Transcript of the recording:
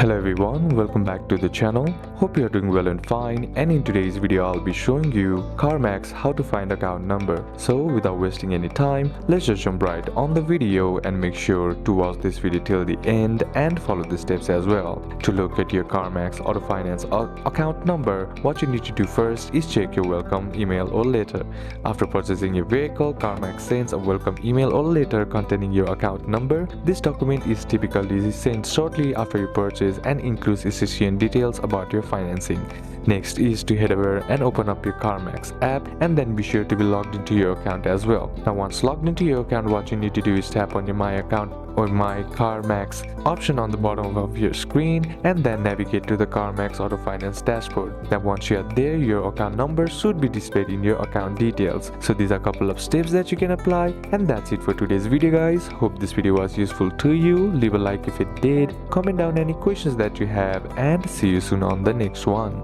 Hello everyone, welcome back to the channel. Hope you are doing well and fine, and in today's video I'll be showing you CarMax how to find account number. So without wasting any time, let's just jump right on the video and make sure to watch this video till the end and follow the steps as well. To locate your CarMax auto finance account number, what you need to do first is check your welcome email or letter. After purchasing your vehicle, CarMax sends a welcome email or letter containing your account number. This document is typically sent shortly after you purchase and includes essential details about your financing. Next is to head over and open up your CarMax app, and then be sure to be logged into your account as well. Now once logged into your account, what you need to do is tap on your My Account or My CarMax option on the bottom of your screen, and then navigate to the CarMax Auto Finance dashboard. Now once you are there, your account number should be displayed in your account details. So these are a couple of steps that you can apply, and that's it for today's video guys. Hope this video was useful to you. Leave a like if it did, comment down any questions that you have, and see you soon on the next one.